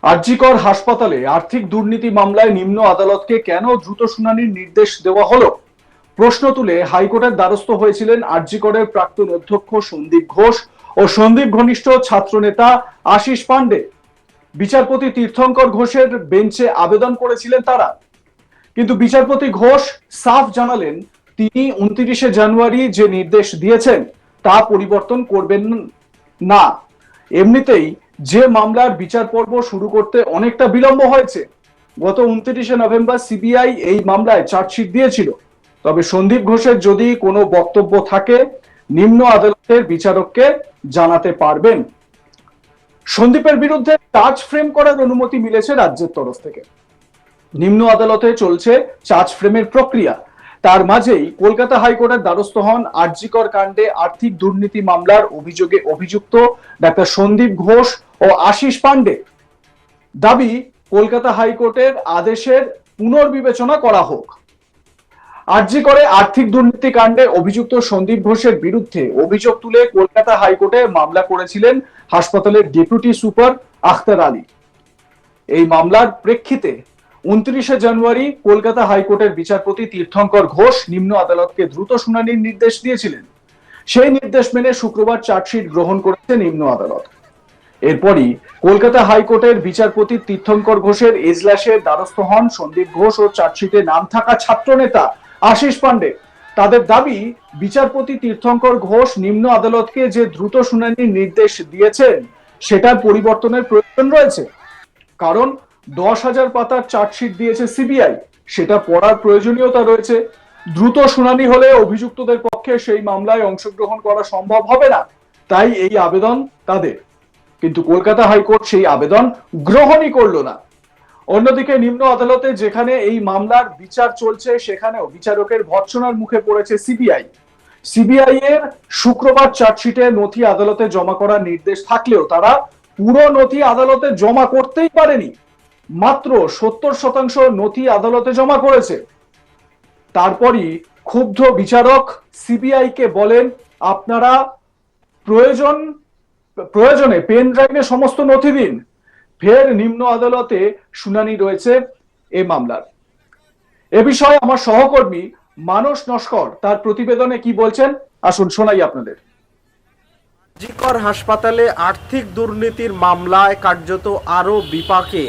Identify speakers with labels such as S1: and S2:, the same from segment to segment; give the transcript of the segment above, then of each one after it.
S1: আরজিকর হাসপাতালে আর্থিক দুর্নীতি মামলায় নিম্ন আদালতকে কেন দ্রুত শুনানির নির্দেশ দেওয়া হলো, প্রশ্ন তুলে হাইকোর্টের দ্বারস্থ হয়েছিলেন আরজিকরের প্রাক্তন অধ্যক্ষ সন্দীপ ঘোষ ও সন্দীপ ঘনিষ্ঠ ছাত্রনেতা আশিস পান্ডে। বিচারপতি তীর্থঙ্কর ঘোষের বেঞ্চে আবেদন করেছিলেন তারা, কিন্তু বিচারপতি ঘোষ সাফ জানালেন তিনি 29শে জানুয়ারি যে নির্দেশ দিয়েছেন তা পরিবর্তন করবেন না। এমনিতেই যে মামলার বিচার পর্ব শুরু করতে অনেকটা বিলম্ব হয়েছে। গত 29শে নভেম্বর সিবিআই এই মামলায় চার্জশিট দিয়েছিল। তবে সন্দীপ ঘোষের যদি কোনো বক্তব্য থাকে নিম্ন আদালতের বিচারককে জানাতে পারবেন। সন্দীপের বিরুদ্ধে চার্জ ফ্রেম করার অনুমতি মিলেছে রাজ্যের তরফ থেকে। নিম্ন আদালতে চলছে চার্জ ফ্রেমের প্রক্রিয়া। তার মাঝেই কলকাতা হাইকোর্টের দ্বারস্থ হন আরজিকর কাণ্ডে আর্থিক দুর্নীতি মামলার অভিযোগে অভিযুক্ত ডাক্তার সন্দীপ ঘোষ ও আশিস পান্ডে। দাবি কলকাতা হাইকোর্টের আদেশের পুনর্বিবেচনা করা হোক। আরজিকরে আর্থিক দুর্নীতি কাণ্ডে অভিযুক্ত সন্দীপ ঘোষের বিরুদ্ধে অভিযোগ তুলে কলকাতা হাইকোর্টে মামলা করেছিলেন হাসপাতালের ডেপুটি সুপার আখতার আলী। এই মামলার প্রেক্ষিতে 29শে জানুয়ারি কলকাতা হাইকোর্টের বিচারপতি তীর্থঙ্কর ঘোষ নিম্ন আদালতকে দ্রুত শুনানির নির্দেশ দিয়েছিলেন। সেই নির্দেশ মেনে শুক্রবার চার্জশিট গ্রহণ করেছে নিম্ন আদালত। এরপরই কলকাতা হাইকোর্টের বিচারপতি তীর্থঙ্কর ঘোষের এজলাসে দ্বারস্থ হন সন্দীপ ঘোষ ও চার্জশিটে নাম থাকা ছাত্রনেতা আশিস পান্ডে। তাদের দাবি বিচারপতি তীর্থঙ্কর ঘোষ নিম্ন আদালতকে যে দ্রুত শুনানির নির্দেশ দিয়েছেন সেটার পরিবর্তনের প্রয়োজন রয়েছে। কারণ 10,000 পাতার চার্জশিট দিয়েছে সিবিআই, সেটা পড়ার প্রয়োজনীয়তা রয়েছে। দ্রুত শুনানি হলে অভিযুক্তদের পক্ষে সেই মামলায় অংশগ্রহণ করা সম্ভব হবে না, তাই এই আবেদন তাদের। কিন্তু কলকাতা হাইকোর্ট সেই আবেদন গ্রহণই করলো না। অন্যদিকে নিম্ন আদালতে যেখানে এই মামলার বিচার চলছে সেখানেও বিচারকের ভৎসনার মুখে পড়েছে সিবিআই। সিবিআই এর শুক্রবার চার্জশিটে নথি আদালতে জমা করার নির্দেশ থাকলেও তারা পুরো নথি আদালতে জমা করতেই পারেনি। মাত্র 70% নথি আদালতে জমা করেছে। তারপরই ক্ষুব্ধ বিচারক সিবিআই কে বলেন, আপনারা প্রয়োজনে পেন ড্রাইভে সমস্ত নথি দিন। ফের নিম্ন আদালতে শুনানি রয়েছে এ মামলার। এ বিষয়ে আমার সহকর্মী মানস নস্কর তার প্রতিবেদনে কি বলছেন, আসুন শোনাই আপনাদের।
S2: আরজিকর হাসপাতালে আর্থিক দুর্নীতির মামলায় কার্যত আরও বিপাকে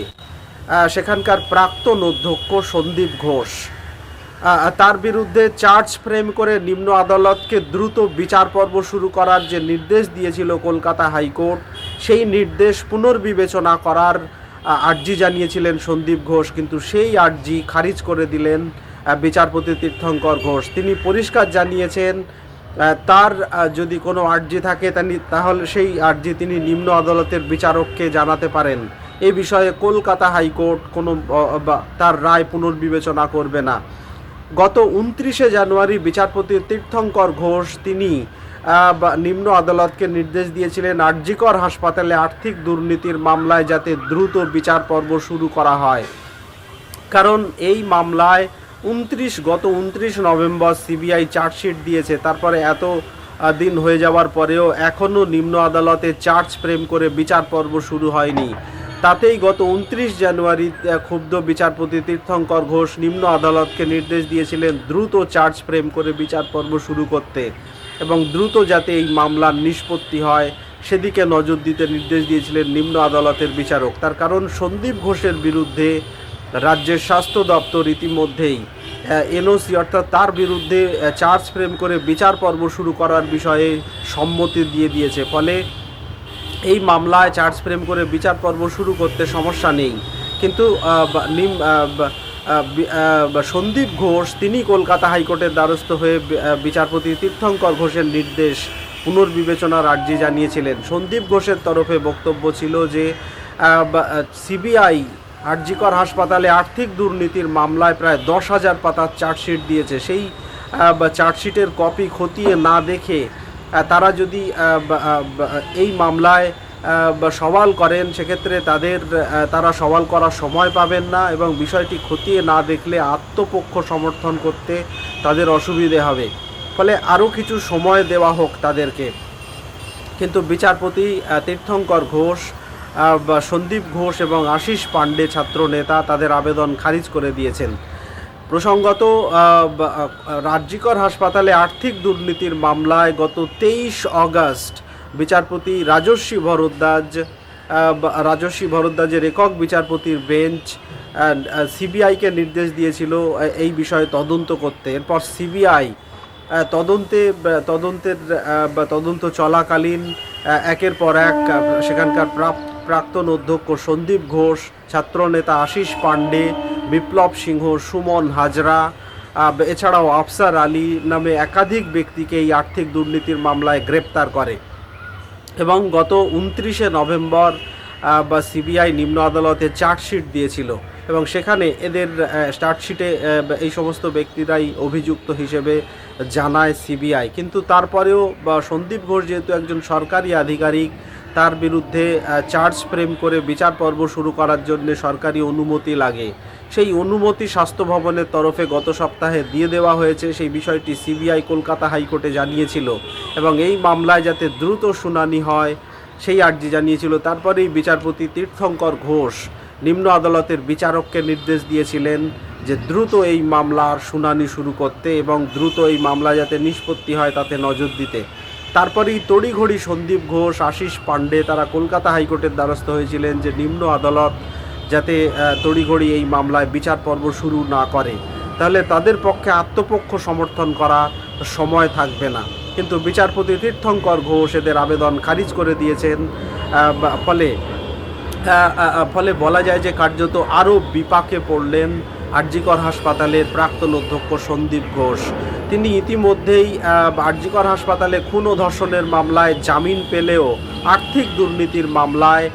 S2: সেখানকার প্রাক্তন অধ্যক্ষ সন্দীপ ঘোষ। তার বিরুদ্ধে চার্জ ফ্রেম করে নিম্ন আদালতকে দ্রুত বিচার পর্ব শুরু করার যে নির্দেশ দিয়েছিল কলকাতা হাইকোর্ট, সেই নির্দেশ পুনর্বিবেচনা করার আর্জি জানিয়েছিলেন সন্দীপ ঘোষ, কিন্তু সেই আর্জি খারিজ করে দিলেন বিচারপতি তীর্থঙ্কর ঘোষ। তিনি পরিষ্কার জানিয়েছেন তার যদি কোনো আর্জি থাকে তাহলে সেই আর্জি তিনি নিম্ন আদালতের বিচারককে জানাতে পারেন। এই বিষয়ে কলকাতা হাইকোর্ট কোনো তার রায় পুনর্বিবেচনা করবে না। গত 29শে জানুয়ারি বিচারপতি তীর্থঙ্কর ঘোষ তিনি নিম্ন আদালতকে নির্দেশ দিয়েছিলেন আরজিকর হাসপাতালে আর্থিক দুর্নীতির মামলায় যাতে দ্রুত বিচার পর্ব শুরু করা হয়। কারণ এই মামলায় গত 29 নভেম্বর সিবিআই চার্জশিট দিয়েছে। তারপরে এত দিন হয়ে যাওয়ার পরেও এখনও নিম্ন আদালতে চার্জ ফ্রেম করে বিচার পর্ব শুরু হয়নি। তাতেই গত 29 জানুয়ারি ক্ষুব্ধ বিচারপতি তীর্থঙ্কর ঘোষ নিম্ন আদালতকে নির্দেশ দিয়েছিলেন দ্রুত চার্জ ফ্রেম করে বিচার পর্ব শুরু করতে এবং দ্রুত যাতে এই মামলার নিষ্পত্তি হয় সেদিকে নজর দিতে নির্দেশ দিয়েছিলেন নিম্ন আদালতের বিচারক। তার কারণ সন্দীপ ঘোষের বিরুদ্ধে রাজ্যের স্বাস্থ্য দপ্তর ইতিমধ্যেই এনওসি অর্থাৎ তার বিরুদ্ধে চার্জ ফ্রেম করে বিচার পর্ব শুরু করার বিষয়ে সম্মতি দিয়ে দিয়েছে। ফলে এই মামলায় চার্জ ফ্রেম করে বিচার পর্ব শুরু করতে সমস্যা নেই। কিন্তু সন্দীপ ঘোষ তিনি কলকাতা হাইকোর্টের দ্বারস্থ হয়ে বিচারপতি তীর্থঙ্কর ঘোষের নির্দেশ পুনর্বিবেচনার আর্জি জানিয়েছিলেন। সন্দীপ ঘোষের তরফে বক্তব্য ছিল যে সিবিআই আরজিকর হাসপাতালে আর্থিক দুর্নীতির মামলায় প্রায় 10,000 পাতার চার্জশিট দিয়েছে। সেই চার্জশিটের কপি খতিয়ে না দেখে তারা যদি এই মামলায় সওয়াল করেন সেক্ষেত্রে তারা সওয়াল করার সময় পাবেন না এবং বিষয়টি খতিয়ে না দেখলে আত্মপক্ষ সমর্থন করতে তাদের অসুবিধে হবে। ফলে আরও কিছু সময় দেওয়া হোক তাদেরকে। কিন্তু বিচারপতি তীর্থঙ্কর ঘোষ সন্দীপ ঘোষ এবং আশিস পান্ডে ছাত্র নেতা তাদের আবেদন খারিজ করে দিয়েছেন। প্রসঙ্গত রাজ্যিকর হাসপাতালে আর্থিক দুর্নীতির মামলায় গত 23 অগস্ট বিচারপতি রাজস্বী ভরদ্বাজের একক বিচারপতির বেঞ্চ সিবিআইকে নির্দেশ দিয়েছিল এই বিষয়ে তদন্ত করতে। এরপর সিবিআই তদন্ত চলাকালীন একের পর এক সেখানকার প্রাক্তন অধ্যক্ষ সন্দীপ ঘোষ, ছাত্রনেতা আশিস পান্ডে, বিপ্লব সিংহ, সুমন হাজরা, এছাড়াও আফসার আলী নামে একাধিক ব্যক্তিকে এই আর্থিক দুর্নীতির মামলায় গ্রেপ্তার করে এবং গত 29শে নভেম্বর সিবিআই নিম্ন আদালতে চার্জশিট দিয়েছিল এবং সেখানে এদের চার্জশিটে এই সমস্ত ব্যক্তিরাই অভিযুক্ত হিসেবে জানায় সিবিআই। কিন্তু তারপরেও সন্দীপ ঘোষ যেহেতু একজন সরকারি আধিকারিক, তার বিরুদ্ধে চার্জ ফ্রেম করে বিচার পর্ব শুরু করার জন্য সরকারি অনুমতি লাগে। সেই অনুমতি স্বাস্থ্য ভবনের তরফে গত সপ্তাহে দিয়ে দেওয়া হয়েছে। সেই বিষয়টি সিবিআই কলকাতা হাইকোর্টে জানিয়েছিল এবং এই মামলায় যাতে দ্রুত শুনানি হয় সেই আর্জি জানিয়েছিল। তারপরেই বিচারপতি তীর্থঙ্কর ঘোষ নিম্ন আদালতের বিচারককে নির্দেশ দিয়েছিলেন যে দ্রুত এই মামলার শুনানি শুরু করতে এবং দ্রুত এই মামলা যাতে নিষ্পত্তি হয় তাতে নজর দিতে। তারপরেই তড়িঘড়ি সন্দীপ ঘোষ, আশিস পান্ডে তারা কলকাতা হাইকোর্টের দ্বারস্থ হয়েছিলেন যে নিম্ন আদালত যাতে তড়িঘড়ি এই মামলায় বিচার পর্ব শুরু না করে, তাহলে তাদের পক্ষে আত্মপক্ষ সমর্থন করা সময় থাকবে না। কিন্তু বিচারপতি তীর্থঙ্কর ঘোষ এদের আবেদন খারিজ করে দিয়েছেন। ফলে বলা যায় যে কার্যত আরও বিপাকে পড়লেন আরজিকর হাসপাতালের প্রাক্তন অধ্যক্ষ সন্দীপ ঘোষ। তিনি ইতিমধ্যেই আরজিকর হাসপাতালে খুন ও ধর্ষণের মামলায় জামিন পেলেও আর্থিক দুর্নীতির মামলায়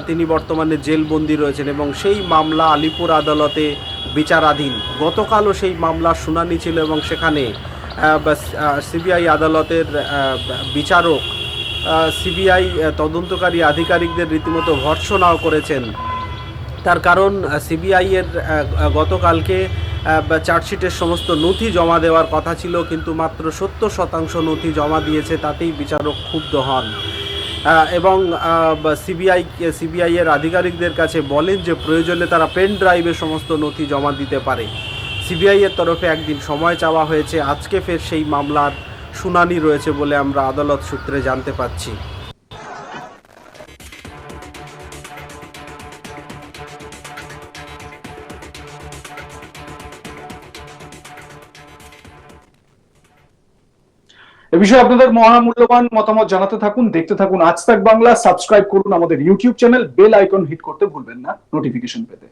S2: তিনি বর্তমানে জেলবন্দি রয়েছেন এবং সেই মামলা আলিপুর আদালতে বিচারাধীন। গতকালও সেই মামলার শুনানি ছিল এবং সেখানে সিবিআই আদালতের বিচারক সিবিআই তদন্তকারী আধিকারিকদের রীতিমতো ভর্ৎসনাও করেছেন। তার কারণ সিবিআইয়ের গতকালকে চার্জশিটের সমস্ত নথি জমা দেওয়ার কথা ছিল, কিন্তু মাত্র 70% নথি জমা দিয়েছে। তাতেই বিচারক ক্ষুব্ধ হন এবং সিবিআইয়ের আধিকারিকদের কাছে বলেন যে প্রয়োজনে তারা পেন ড্রাইভে সমস্ত নথি জমা দিতে পারে। সিবিআইয়ের তরফে একদিন সময় চাওয়া হয়েছে। আজকে ফের সেই মামলার শুনানি রয়েছে বলে আমরা আদালত সূত্রে জানতে পাচ্ছি।
S1: এ বিষয়ে আপনাদের মহামূল্যবান মতামত জানাতে থাকুন, দেখতে থাকুন আজ তাক বাংলা। সাবস্ক্রাইব করুন আমাদের YouTube channel, bell icon hit করতে ভুলবেন না নোটিফিকেশন পেতে।